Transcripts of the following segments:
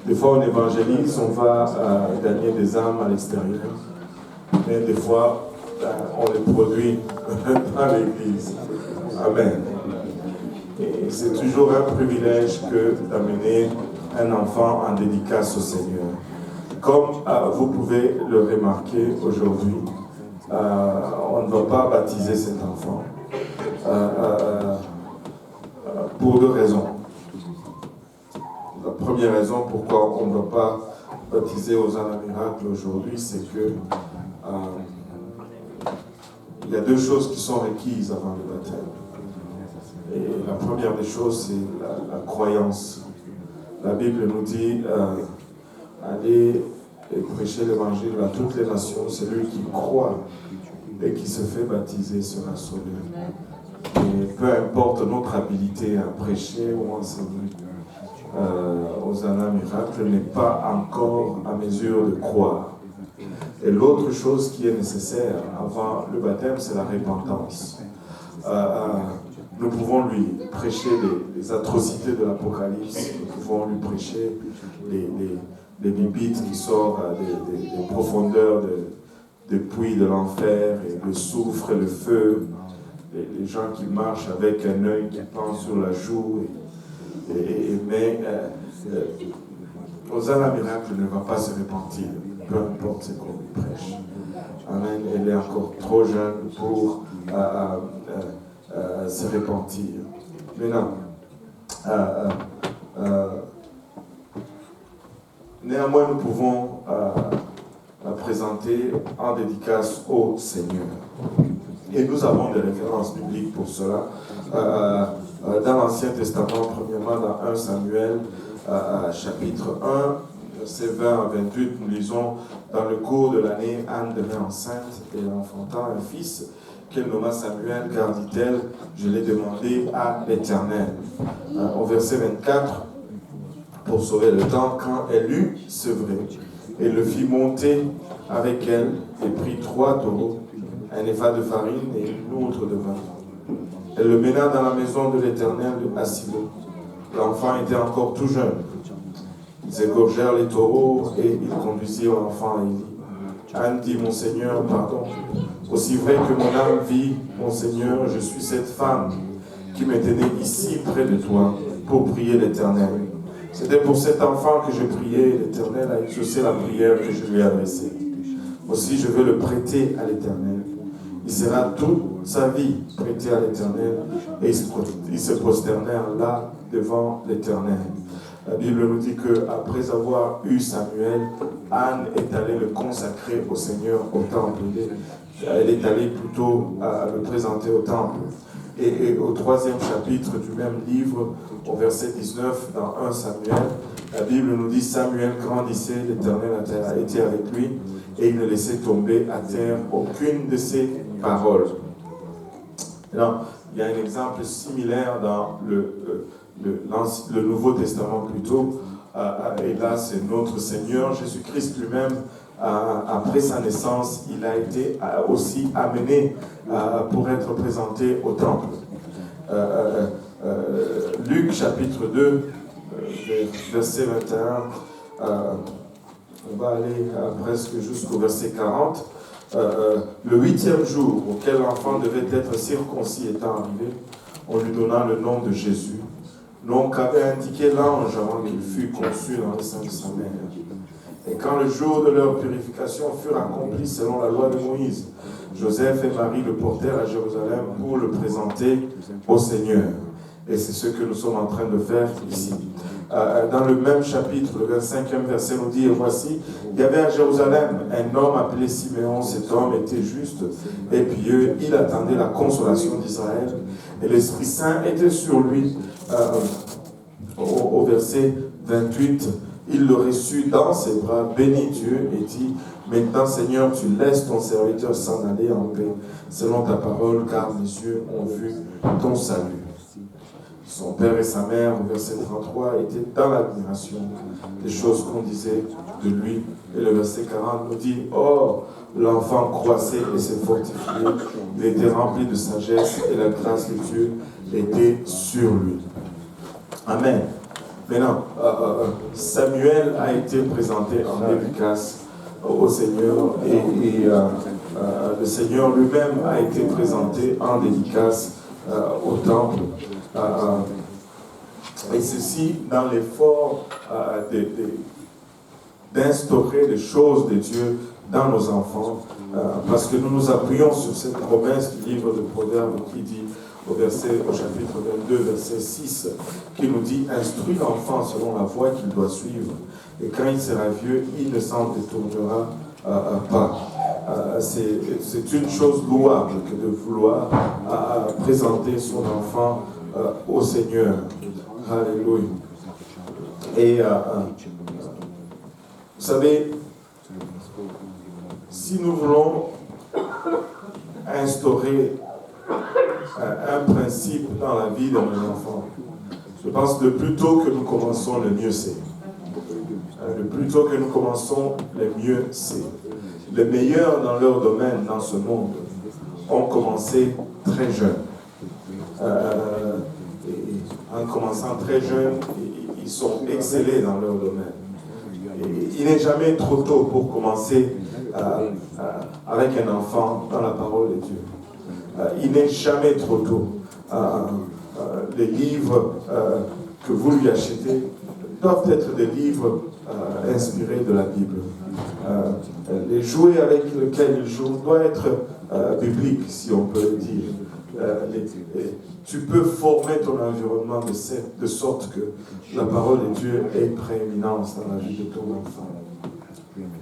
Des fois, on évangélise, on va gagner des âmes à l'extérieur. Mais des fois, on les produit dans l'Église. Amen. Et c'est toujours un privilège que d'amener un enfant en dédicace au Seigneur. Comme vous pouvez le remarquer aujourd'hui, on ne va pas baptiser cet enfant pour deux raisons. La première raison pourquoi on ne va pas baptiser aux âmes miracles aujourd'hui, c'est que il y a deux choses qui sont requises avant le baptême. Et la première des choses, c'est la croyance. La Bible nous dit allez et prêcher l'évangile à toutes les nations. Celui qui croit et qui se fait baptiser sera sauvé. Et peu importe notre habilité à prêcher ou à enseigner aux âmes miracles, n'est pas encore à mesure de croire. Et l'autre chose qui est nécessaire avant le baptême, c'est la repentance. Nous pouvons lui prêcher les atrocités de l'Apocalypse, nous pouvons lui prêcher les bibites qui sortent des profondeurs des puits de l'enfer, et le soufre et le feu, les gens qui marchent avec un œil qui pend sur la joue. Mais aux âmes miracles ne va pas se repentir, peu importe ce qu'on lui prêche. Amen. Elle est encore trop jeune pour se repentir. Maintenant, néanmoins, nous pouvons la présenter en dédicace au Seigneur. Et nous avons des références bibliques pour cela. Dans l'Ancien Testament, premièrement dans 1 Samuel, chapitre 1, versets 20 à 28, nous lisons: dans le cours de l'année, Anne devint enceinte et enfanta un fils qu'elle nomma Samuel, car dit-elle, je l'ai demandé à l'Éternel. Au verset 24, pour sauver le temps, quand elle eut sevré, elle le fit monter avec elle et prit 3 taureaux, un épha de farine et une outre de vin. Elle le mena dans la maison de l'Éternel à Silo. L'enfant était encore tout jeune. Ils égorgèrent les taureaux et ils conduisirent l'enfant à Élie. Anne dit: mon Seigneur, pardon. Aussi vrai que mon âme vit, mon Seigneur, je suis cette femme qui me tenait ici près de toi pour prier l'Éternel. C'était pour cet enfant que je priais, l'Éternel a exaucé la prière que je lui ai adressée. Aussi je veux le prêter à l'Éternel. Il sera toute sa vie prêté à l'Éternel, et ils se prosternèrent là devant l'Éternel. La Bible nous dit qu'après avoir eu Samuel, Anne est allée le consacrer au Seigneur au temple. Elle est allée plutôt à le présenter au temple. Et au 3e chapitre du même livre, au verset 19, dans 1 Samuel, la Bible nous dit: Samuel grandissait, l'Éternel était avec lui, et il ne laissait tomber à terre aucune de ses paroles. Alors, il y a un exemple similaire dans le Nouveau Testament plutôt, et là c'est notre Seigneur Jésus-Christ lui-même. Après sa naissance, il a été aussi amené pour être présenté au temple. Luc chapitre 2, verset 21, on va aller presque jusqu'au verset 40. Le 8e jour auquel l'enfant devait être circoncis étant arrivé, on lui donna le nom de Jésus, nom qu'avait indiqué l'ange avant qu'il fût conçu dans le sein de sa mère. Et quand le jour de leur purification fut accompli selon la loi de Moïse, Joseph et Marie le portèrent à Jérusalem pour le présenter au Seigneur. Et c'est ce que nous sommes en train de faire ici. Dans le même chapitre, le 25e verset nous dit: et voici, il y avait à Jérusalem un homme appelé Siméon. Cet homme était juste et pieux. Il attendait la consolation d'Israël. Et l'Esprit Saint était sur lui. Au verset 28, il le reçut dans ses bras, bénit Dieu et dit: maintenant, Seigneur, tu laisses ton serviteur s'en aller en paix, selon ta parole, car mes yeux ont vu ton salut. Son père et sa mère, au verset 33, étaient dans l'admiration des choses qu'on disait de lui. Et le verset 40 nous dit: oh, l'enfant croissait et s'est fortifié, il était rempli de sagesse et la grâce de Dieu était sur lui. Amen. Maintenant, Samuel a été présenté en dédicace au Seigneur et le Seigneur lui-même a été présenté en dédicace au temple. Et ceci dans l'effort d'instaurer les choses de Dieu dans nos enfants, parce que nous nous appuyons sur cette promesse du livre de Proverbes qui dit au chapitre 22, verset 6, qui nous dit « Instruis l'enfant selon la voie qu'il doit suivre, et quand il sera vieux, il ne s'en détournera pas. » C'est une chose louable que de vouloir présenter son enfant au Seigneur. Alléluia. Et vous savez, si nous voulons instaurer un principe dans la vie de nos enfants, je pense que le plus tôt que nous commençons, le mieux c'est. Le plus tôt que nous commençons, le mieux c'est. Les meilleurs dans leur domaine, dans ce monde, ont commencé très jeunes. En commençant très jeunes, ils sont excellés dans leur domaine. Et il n'est jamais trop tôt pour commencer avec un enfant dans la parole de Dieu. Il n'est jamais trop tôt. Les livres que vous lui achetez doivent être des livres inspirés de la Bible. Les jouets avec lesquels il joue doivent être bibliques, si on peut le dire. Tu peux former ton environnement de sorte que la parole de Dieu ait prééminence dans la vie de ton enfant.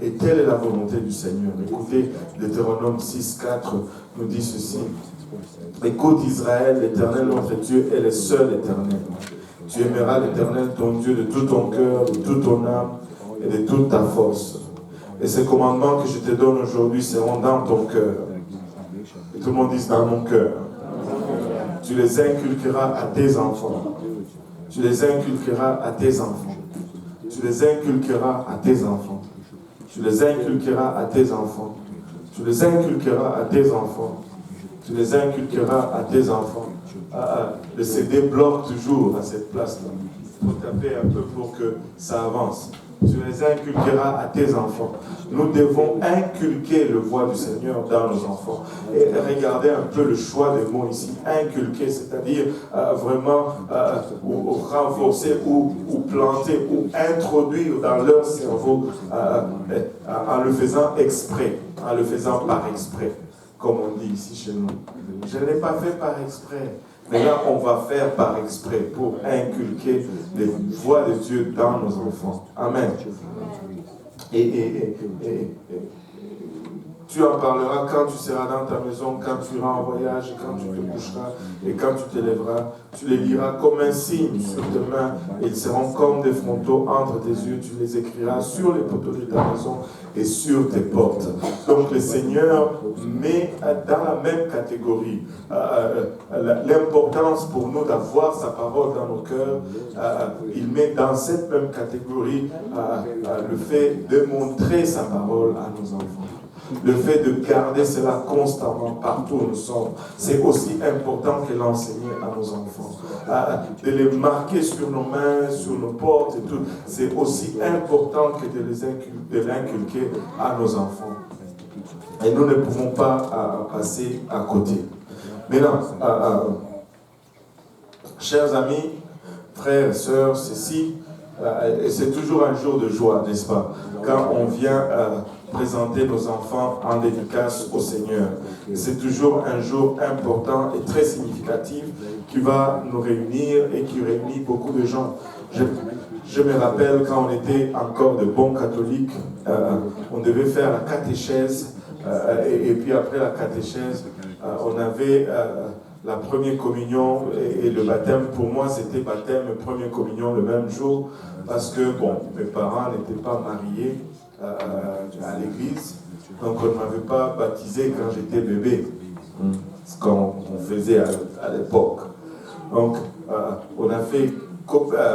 Et telle est la volonté du Seigneur. Écoutez, Deutéronome 6,4 nous dit ceci. Écoute Israël, l'Éternel notre Dieu est le seul Éternel. Tu aimeras l'Éternel ton Dieu de tout ton cœur, de toute ton âme et de toute ta force. Et ces commandements que je te donne aujourd'hui seront dans ton cœur. Et tout le monde dit dans mon cœur. Tu les inculqueras à tes enfants. Tu les inculqueras à tes enfants. Tu les inculqueras à tes enfants. Tu les inculqueras à tes enfants. Tu les inculqueras à tes enfants. Tu les inculqueras à tes enfants. Le CD bloque toujours à cette place-là. Il faut taper un peu pour que ça avance. Tu les inculqueras à tes enfants. Nous devons inculquer le voie du Seigneur dans nos enfants. Et regardez un peu le choix des mots ici. Inculquer, c'est-à-dire vraiment ou renforcer ou planter ou introduire dans leur cerveau en le faisant exprès, en le faisant par exprès, comme on dit ici chez nous. Je ne l'ai pas fait par exprès. Mais là, on va faire par exprès pour inculquer les voies de Dieu dans nos enfants. Amen. Et tu en parleras quand tu seras dans ta maison, quand tu iras en voyage, quand tu te coucheras et quand tu te lèveras. Tu les liras comme un signe sur tes mains. Ils seront comme des frontaux entre tes yeux. Tu les écriras sur les poteaux de ta maison et sur tes portes. Donc le Seigneur met dans la même catégorie l'importance pour nous d'avoir sa parole dans nos cœurs. Il met dans cette même catégorie le fait de montrer sa parole à nos enfants. Le fait de garder cela constamment partout où nous sommes, c'est aussi important que l'enseigner à nos enfants. De les marquer sur nos mains, sur nos portes et tout, c'est aussi important que de l'inculquer à nos enfants. Et nous ne pouvons pas passer à côté. Maintenant, chers amis, frères et sœurs, ceci, c'est toujours un jour de joie, n'est-ce pas? Quand on vient présenter nos enfants en dédicace au Seigneur. C'est toujours un jour important et très significatif qui va nous réunir et qui réunit beaucoup de gens. Je me rappelle quand on était encore de bons catholiques, on devait faire la catéchèse et puis après la catéchèse, on avait la première communion et le baptême. Pour moi, c'était baptême et première communion le même jour parce que, bon, mes parents n'étaient pas mariés à l'église, donc on ne m'avait pas baptisé quand j'étais bébé, ce qu'on faisait à l'époque. Donc, on a fait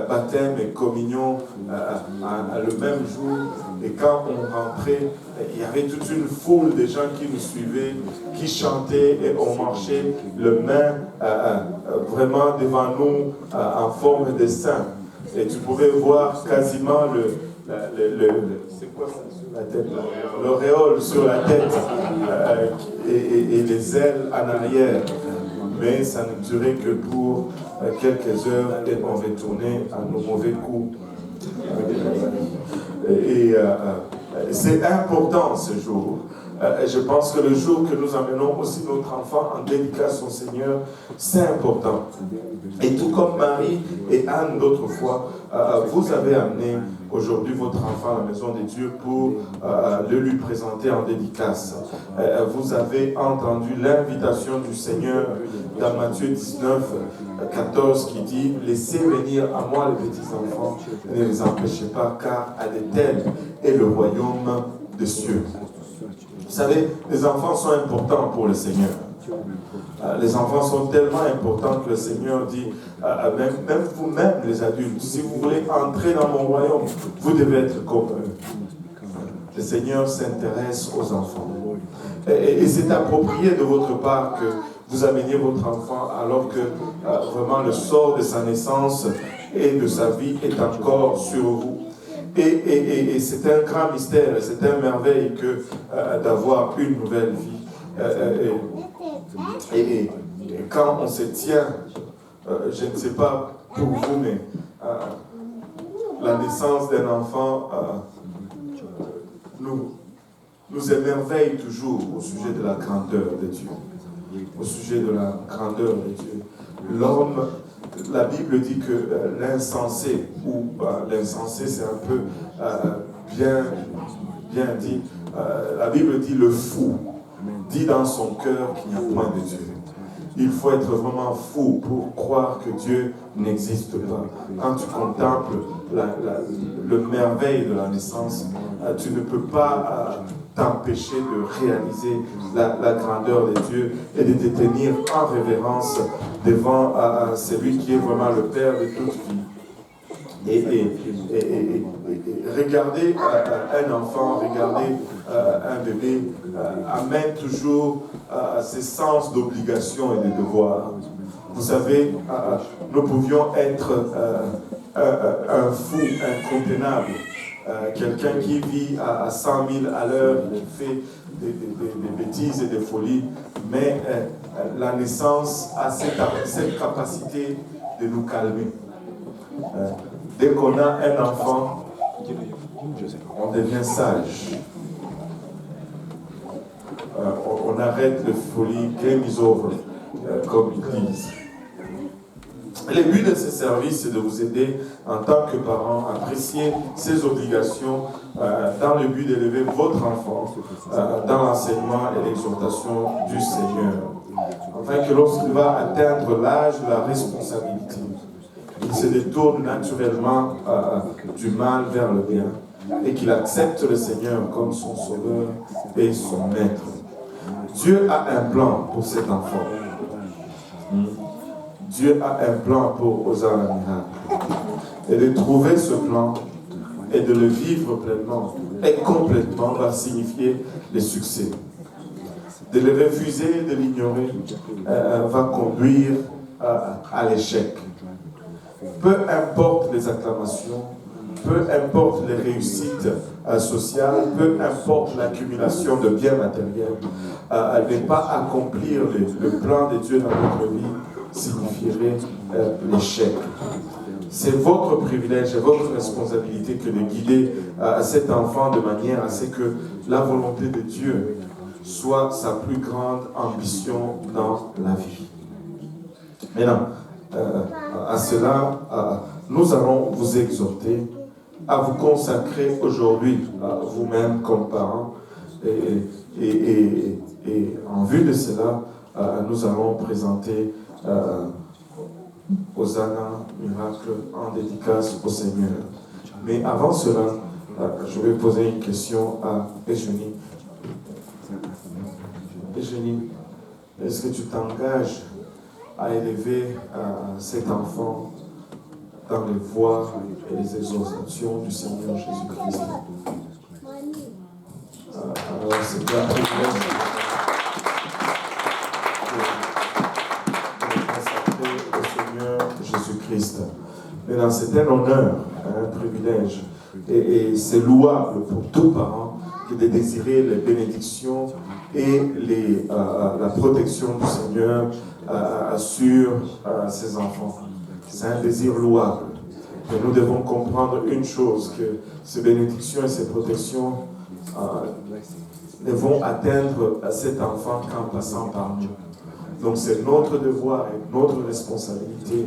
baptême et communion le même jour, et quand on rentrait, il y avait toute une foule de gens qui nous suivaient, qui chantaient et on marchait le main vraiment devant nous en forme de saint. Et tu pouvais voir quasiment c'est quoi ça sur la tête, l'auréole sur la tête et les ailes en arrière. Mais ça ne durait que pour quelques heures et on retournait à nos mauvais coups. C'est important ce jour. Je pense que le jour que nous amenons aussi notre enfant en dédicace au Seigneur, c'est important. Et tout comme Marie et Anne d'autres fois, vous avez amené aujourd'hui votre enfant à la maison de Dieu pour le lui présenter en dédicace. Vous avez entendu l'invitation du Seigneur dans Matthieu 19, 14 qui dit « Laissez venir à moi les petits enfants, ne les empêchez pas, car à de tels est le royaume des cieux. » Vous savez, les enfants sont importants pour le Seigneur. Les enfants sont tellement importants que le Seigneur dit, même vous-même les adultes, si vous voulez entrer dans mon royaume, vous devez être comme eux. Le Seigneur s'intéresse aux enfants. Et c'est approprié de votre part que vous ameniez votre enfant alors que vraiment le sort de sa naissance et de sa vie est encore sur vous. Et c'est un grand mystère, c'est un merveille que d'avoir une nouvelle vie. Et quand on se tient, je ne sais pas pour vous, mais la naissance d'un enfant nous émerveille toujours au sujet de la grandeur de Dieu. Au sujet de la grandeur de Dieu. L'homme, la Bible dit que l'insensé, ou l'insensé c'est un peu bien dit, la Bible dit le fou, dit dans son cœur qu'il n'y a point de Dieu. Il faut être vraiment fou pour croire que Dieu n'existe pas. Quand tu contemples le merveille de la naissance, tu ne peux pas t'empêcher de réaliser la grandeur de Dieu et de te tenir en révérence devant celui qui est vraiment le Père de toute vie. Et regarder un enfant, regarder un bébé amène toujours ces sens d'obligation et de devoir. Vous savez, nous pouvions être un fou incontenable, quelqu'un qui vit à 100 000 à l'heure, qui fait des bêtises et des folies, mais la naissance a cette capacité de nous calmer. Dès qu'on a un enfant, on devient sage. On arrête les folies, game is over, comme ils disent. Le but de ce service, c'est de vous aider en tant que parents à apprécier ces obligations dans le but d'élever votre enfant dans l'enseignement et l'exhortation du Seigneur. Afin que lorsqu'il va atteindre l'âge de la responsabilité, il se détourne naturellement du mal vers le bien et qu'il accepte le Seigneur comme son sauveur et son maître. Dieu a un plan pour cet enfant. Dieu a un plan pour Hosanna Miracle. Et de trouver ce plan et de le vivre pleinement et complètement va signifier le succès. De le refuser, de l'ignorer, va conduire à l'échec. Peu importe les acclamations, peu importe les réussites sociales, peu importe l'accumulation de biens matériels, ne pas accomplir le plan de Dieu dans notre vie signifierait l'échec. C'est votre privilège et votre responsabilité que de guider cet enfant de manière à ce que la volonté de Dieu soit sa plus grande ambition dans la vie. Maintenant, à cela, nous allons vous exhorter à vous consacrer aujourd'hui, vous-même comme parents, et en vue de cela, nous allons présenter Hosanna Miracle en dédicace au Seigneur. Mais avant cela, je vais poser une question à Eugénie. Eugénie, est-ce que tu t'engages à élever cet enfant dans les voies et les exhortations du Seigneur Jésus-Christ? Alors, c'est bien de consacrer au Seigneur Jésus-Christ. Maintenant, c'est un honneur, un privilège. Et c'est louable pour tout parent que de désirer les bénédictions et la protection du Seigneur sur ses enfants. C'est un désir louable. Mais nous devons comprendre une chose, que ces bénédictions et ces protections ne vont atteindre cet enfant qu'en passant par nous. Donc c'est notre devoir et notre responsabilité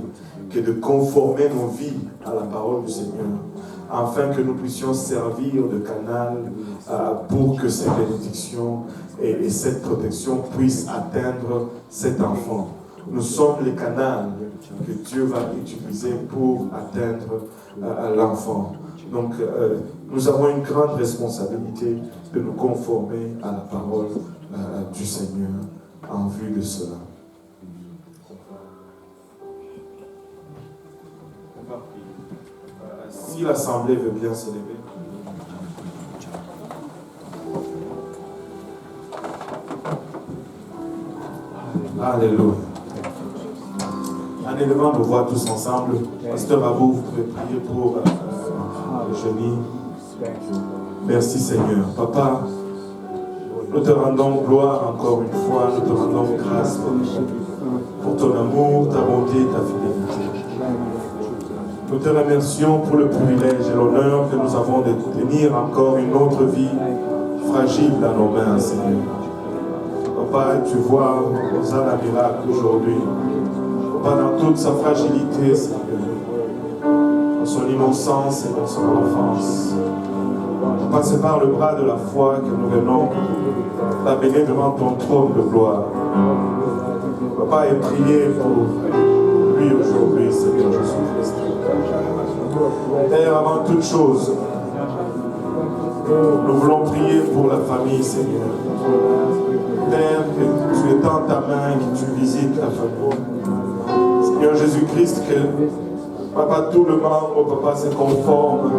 que de conformer nos vies à la parole du Seigneur, afin que nous puissions servir de canal pour que ces bénédictions et cette protection puissent atteindre cet enfant. Nous sommes les canaux que Dieu va utiliser pour atteindre l'enfant. Donc, nous avons une grande responsabilité de nous conformer à la parole du Seigneur en vue de cela. Si l'Assemblée veut bien se lever. Alléluia. En élevant nos voix tous ensemble, Pasteur Abou, vous pouvez prier pour Eugénie. Merci Seigneur. Papa, nous te rendons gloire encore une fois, nous te rendons grâce pour ton amour, ta bonté et ta fidélité. Nous te remercions pour le privilège et l'honneur que nous avons de tenir encore une autre vie fragile dans nos mains, Seigneur. Papa, tu vois Hosanna miracle aujourd'hui. Papa, dans toute sa fragilité, Seigneur, dans son innocence et dans son enfance. Papa, c'est par le bras de la foi que nous venons l'amener devant ton trône de gloire. Papa, et prier pour lui aujourd'hui, Seigneur Jésus-Christ. Père, avant toute chose, nous voulons prier pour la famille, Seigneur. Père, que tu étends ta main et que tu visites la famille. Seigneur Jésus-Christ, que Papa, tout le membre, Papa, se conforme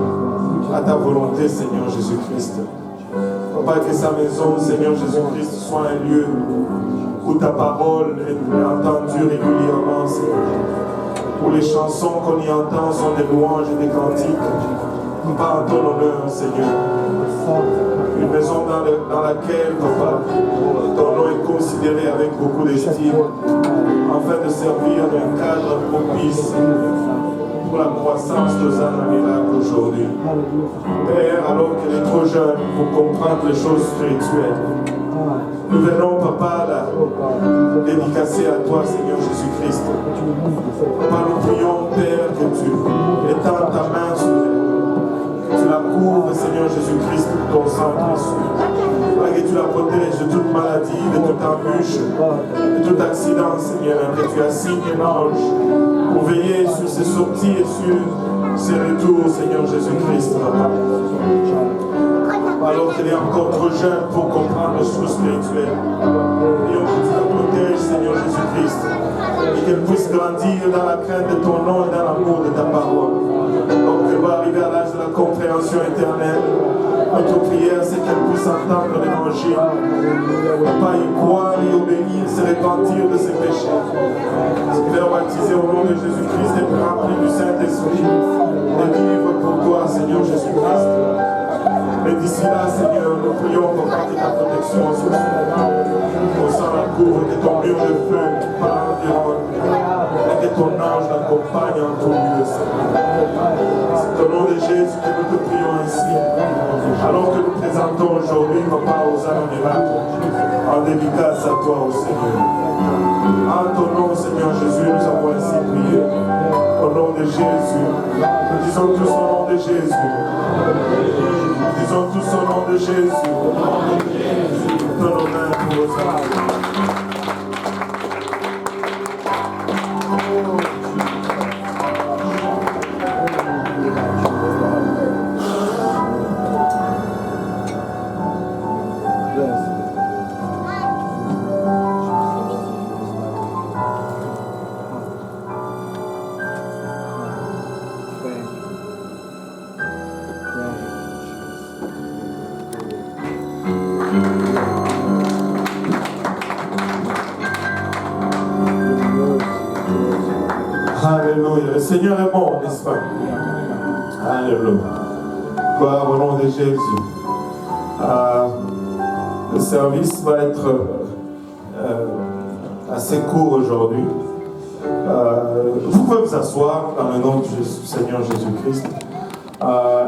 à ta volonté, Seigneur Jésus-Christ. Papa, que sa maison, Seigneur Jésus-Christ, soit un lieu où ta parole est entendue régulièrement, Seigneur. Où les chansons qu'on y entend sont des louanges et des cantiques. Papa, en ton honneur, Seigneur. Une maison dans laquelle, Papa, ton nom est considéré avec beaucoup d'estime, afin de servir d'un cadre propice pour la croissance de Hosanna miracle aujourd'hui. Père, alors qu'elle est trop jeune pour comprendre les choses spirituelles, nous venons, Papa, la dédicacer à toi, Seigneur Jésus-Christ. Papa, nous prions, Père, que tu étends ta main sur elle. Que tu la couvres, Seigneur Jésus-Christ, de ton sang précieux. Que tu la protèges de toute maladie, de toute embûche, de tout accident, Seigneur. Que tu assignes un ange pour veiller sur ses sorties et sur ses retours, Seigneur Jésus-Christ, Papa. Alors qu'elle est encore trop jeune pour comprendre les choses spirituelles. Prions que tu la protèges, Seigneur Jésus-Christ, et qu'elle puisse grandir dans la crainte de ton nom et dans l'amour de ta parole. Donc qu'elle va arriver à l'âge de la compréhension éternelle. Notre prière, c'est qu'elle puisse entendre l'évangile, pas y croire, y obéir, se repentir de ses péchés. Se faire baptiser au nom de Jésus-Christ et remplir du Saint-Esprit, et vivre pour toi, Seigneur Jésus-Christ. Mais d'ici là, Seigneur, nous prions pour que ta protection soit sur nous. Au sein de la cour, que ton mur de feu par environ, et que ton ange l'accompagne en tout lieu, Seigneur. C'est au nom de Jésus que nous te prions ainsi. Alors que nous présentons aujourd'hui, Papa, Hosanna miracle, en dédicace à toi, au Seigneur. En ton nom, Seigneur Jésus, nous avons ainsi prié. Au nom de Jésus. Nous disons tous au nom de Jésus. Nous disons tous au nom de Jésus. Donne nos mains pour Hosanna. Alléluia. Le Seigneur est bon, n'est-ce pas? Alléluia. Gloire au nom de Jésus. Le service va être assez court aujourd'hui. Vous pouvez vous asseoir dans le nom du Seigneur Jésus-Christ.